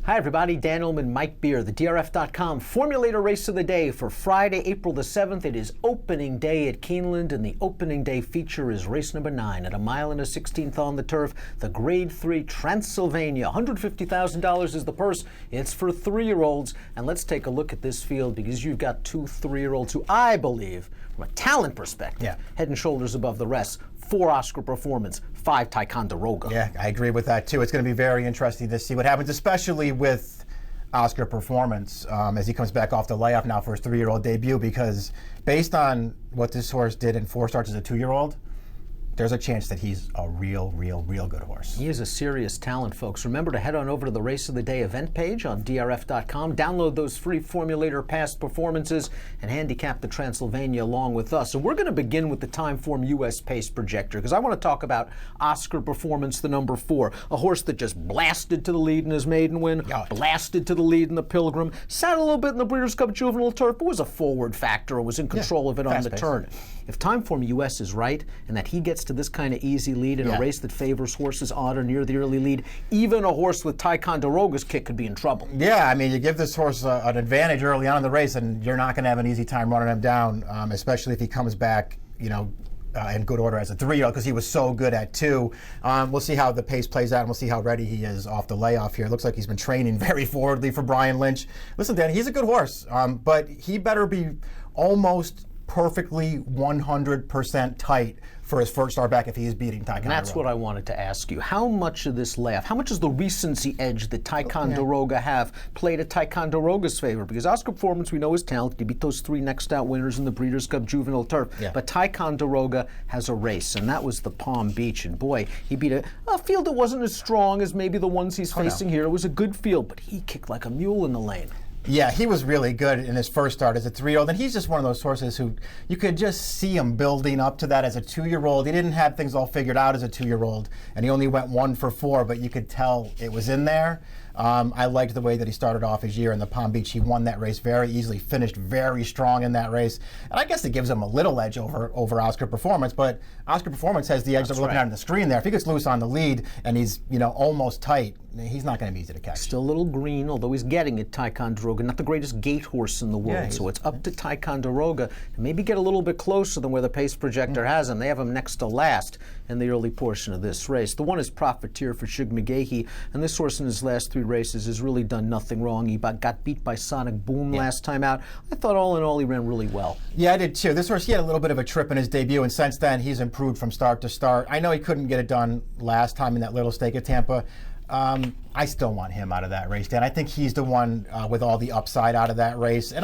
Hi everybody, Dan Illman, Mike Beer, the DRF.com Formulator Race of the Day for Friday, April the 7th. It is opening day at Keeneland, and the opening day feature is race number 9 at 1 mile and a 16th on the turf, the Grade 3 Transylvania. $150,000 is the purse. It's for 3-year-olds, and let's take a look at this field because you've got 2 3-year-olds who I believe, from a talent perspective, head and shoulders above the rest. 4 Oscar Performance, 5 Ticonderoga. Yeah, I agree with that too. It's going to be very interesting to see what happens, especially with Oscar Performance as he comes back off the layoff now for his 3-year-old debut, because based on what this horse did in 4 starts as a 2-year-old, there's a chance that he's a real good horse. He is a serious talent, folks. Remember to head on over to the Race of the Day event page on DRF.com, download those free Formulator past performances, and handicap the Transylvania along with us. And we're going to begin with the Timeform US Pace Projector, because I want to talk about Oscar Performance, the number 4, a horse that just blasted to the lead in his maiden win, blasted to the lead in the Pilgrim, sat a little bit in the Breeders' Cup Juvenile Turf, but was a forward factor and was in control of it on the turn. If Timeform US is right, and that he gets to this kind of easy lead in a race that favors horses on or near the early lead, even a horse with Ticonderoga's kick could be in trouble. Yeah, I mean, you give this horse an advantage early on in the race, and you're not going to have an easy time running him down, especially if he comes back, in good order as a 3-year-old, because he was so good at 2. We'll see how the pace plays out, and we'll see how ready he is off the layoff here. It looks like he's been training very forwardly for Brian Lynch. Listen, Dan, he's a good horse, but he better be almost perfectly 100% tight for his first start back if he is beating Ticonderoga. And that's what I wanted to ask you. How much of this layoff, how much does the recency edge that Ticonderoga have played at Ticonderoga's favor? Because Oscar Performance, we know, is talented. He beat those 3 next out winners in the Breeders' Cup Juvenile Turf. But Ticonderoga has a race, and that was the Palm Beach. And boy, he beat a field that wasn't as strong as maybe the ones he's facing here. It was a good field, but he kicked like a mule in the lane. Yeah, he was really good in his first start as a 3-year-old, and he's just one of those horses who you could just see him building up to that as a 2-year-old. He didn't have things all figured out as a 2-year-old, and he only went 1 for 4, but you could tell it was in there. I liked the way that he started off his year in the Palm Beach. He won that race very easily, finished very strong in that race, and I guess it gives him a little edge over Oscar Performance, but Oscar Performance has the edge that we're looking at on the screen there. If he gets loose on the lead and he's almost tight, he's not going to be easy to catch. Still a little green, although he's getting it, Ticonderoga. Not the greatest gate horse in the world, so it's up to Ticonderoga to maybe get a little bit closer than where the pace projector has him. They have him next to last in the early portion of this race. The one is Profiteer for Shug McGahee, and this horse in his last 3 races has really done nothing wrong. He got beat by Sonic Boom last time out. I thought all in all he ran really well. Yeah, I did too. This horse, he had a little bit of a trip in his debut, and since then he's improved from start to start. I know he couldn't get it done last time in that little stake at Tampa. I still want him out of that race, Dan. I think he's the one with all the upside out of that race. And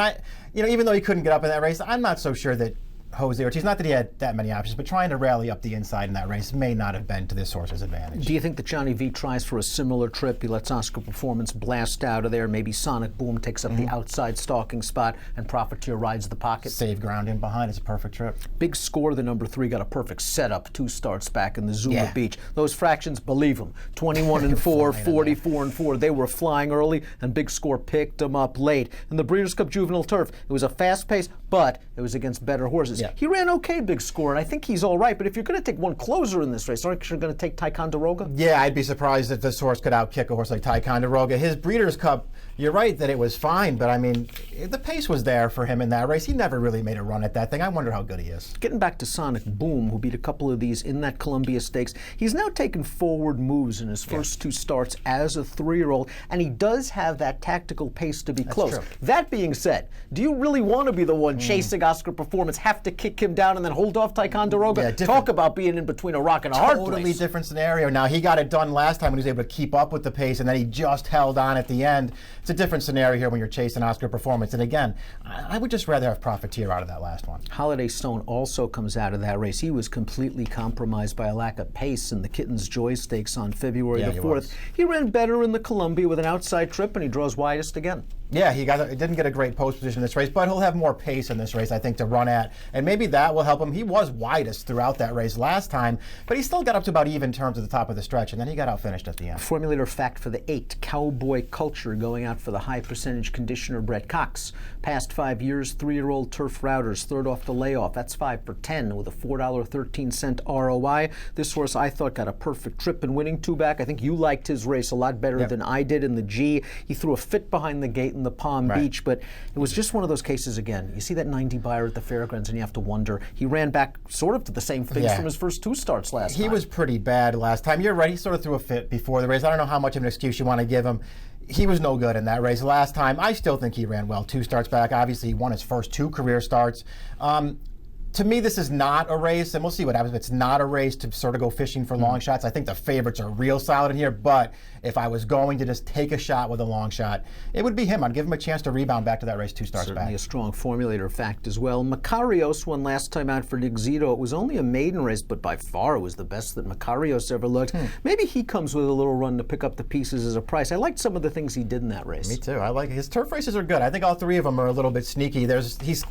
even though he couldn't get up in that race, I'm not so sure that Jose Ortiz, not that he had that many options, but trying to rally up the inside in that race may not have been to this horse's advantage. Do you think that Johnny V tries for a similar trip? He lets Oscar Performance blast out of there. Maybe Sonic Boom takes up the outside stalking spot, and Profiteer rides the pocket. Save ground in behind. It's a perfect trip. Big Score, the number 3, got a perfect setup 2 starts back in the Zuma Beach. Those fractions, believe them, 21-4, 44-4. They were flying early, and Big Score picked them up late. In the Breeders' Cup Juvenile Turf, it was a fast pace, but it was against better horses. He ran okay, Big Score, and I think he's all right. But if you're going to take one closer in this race, aren't you going to take Ticonderoga? Yeah, I'd be surprised if this horse could outkick a horse like Ticonderoga. His Breeders' Cup, you're right that it was fine, but I mean, the pace was there for him in that race. He never really made a run at that thing. I wonder how good he is. Getting back to Sonic Boom, who beat a couple of these in that Columbia Stakes, he's now taken forward moves in his first 2 starts as a 3-year-old, and he does have that tactical pace to be close. True. That being said, do you really want to be the one chasing Oscar Performance, have to kick him down and then hold off Ticonderoga? Talk about being in between a rock and a hard place. Totally different scenario. Now, he got it done last time when he was able to keep up with the pace, and then he just held on at the end. It's a different scenario here when you're chasing Oscar Performance. And again, I would just rather have Profiteer out of that last one. Holiday Stone also comes out of that race. He was completely compromised by a lack of pace in the Kitten's Joy Stakes on February the 4th. He ran better in the Columbia with an outside trip, and he draws widest again. Yeah, he didn't get a great post position in this race, but he'll have more pace in this race, I think, to run at. And maybe that will help him. He was widest throughout that race last time, but he still got up to about even terms at the top of the stretch, and then he got outfinished at the end. Formulator fact for the 8, Cowboy Culture, going out for the high percentage conditioner Brett Cox. Past 5 years, 3-year-old turf routers, third off the layoff. That's 5 for 10 with a $4.13 ROI. This horse I thought got a perfect trip and winning two-back. I think you liked his race a lot better than I did in the G. He threw a fit behind the gate in the Palm Beach, but it was just one of those cases again. You see that 90 buyer at the fairgrounds and you have to wonder. He ran back sort of to the same things from his first 2 starts last time. He was pretty bad last time. You're right, he sort of threw a fit before the race. I don't know how much of an excuse you want to give him. He was no good in that race last time. I still think he ran well 2 starts back. Obviously, he won his first 2 career starts. To me, this is not a race, and we'll see what happens. It's not a race to sort of go fishing for long shots. I think the favorites are real solid in here, but if I was going to just take a shot with a long shot, it would be him. I'd give him a chance to rebound back to that race 2 starts back. Certainly a strong formulator fact as well. Makarios won last time out for Nick Zito. It was only a maiden race, but by far it was the best that Makarios ever looked. Maybe he comes with a little run to pick up the pieces as a price. I liked some of the things he did in that race. Me too. I like it. His turf races are good. I think all 3 of them are a little bit sneaky.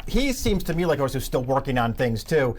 He seems to me like a horse who's still working on things too.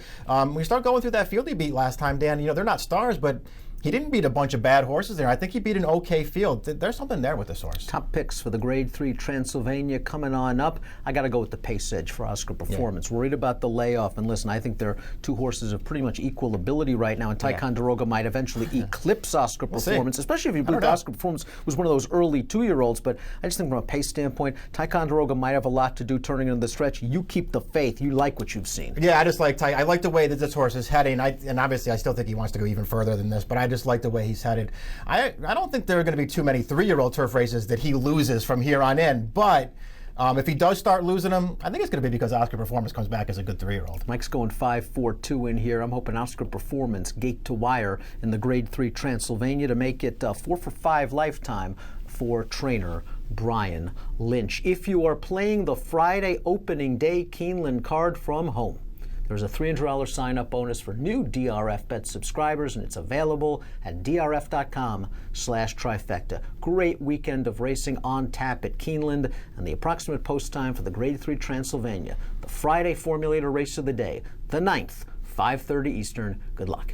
We start going through that field he beat last time, Dan. You know, they're not stars, but he didn't beat a bunch of bad horses there. I think he beat an okay field. There's something there with this horse. Top picks for the Grade 3 Transylvania coming on up. I got to go with the pace edge for Oscar Performance. Worried about the layoff. And listen, I think they're 2 horses of pretty much equal ability right now. And Ticonderoga might eventually eclipse Oscar Performance, especially if you believe Oscar Performance was one of those early 2-year-olds. But I just think from a pace standpoint, Ticonderoga might have a lot to do turning into the stretch. You keep the faith. You like what you've seen. Yeah, I just like I like the way that this horse is heading. And obviously, I still think he wants to go even further than this. But I just like the way he's headed. I don't think there are going to be too many 3-year-old turf races that he loses from here on in, but if he does start losing them, I think it's going to be because Oscar Performance comes back as a good 3-year-old. Mike's going 5-4-2 in here. I'm hoping Oscar Performance, gate to wire in the Grade 3 Transylvania to make it 4 for 5 lifetime for trainer Brian Lynch. If you are playing the Friday opening day Keeneland card from home, there's a $300 sign-up bonus for new DRF Bet subscribers, and it's available at drf.com/trifecta. Great weekend of racing on tap at Keeneland, and the approximate post time for the Grade 3 Transylvania, the Friday formulator race of the day, the 9th, 5:30 Eastern. Good luck.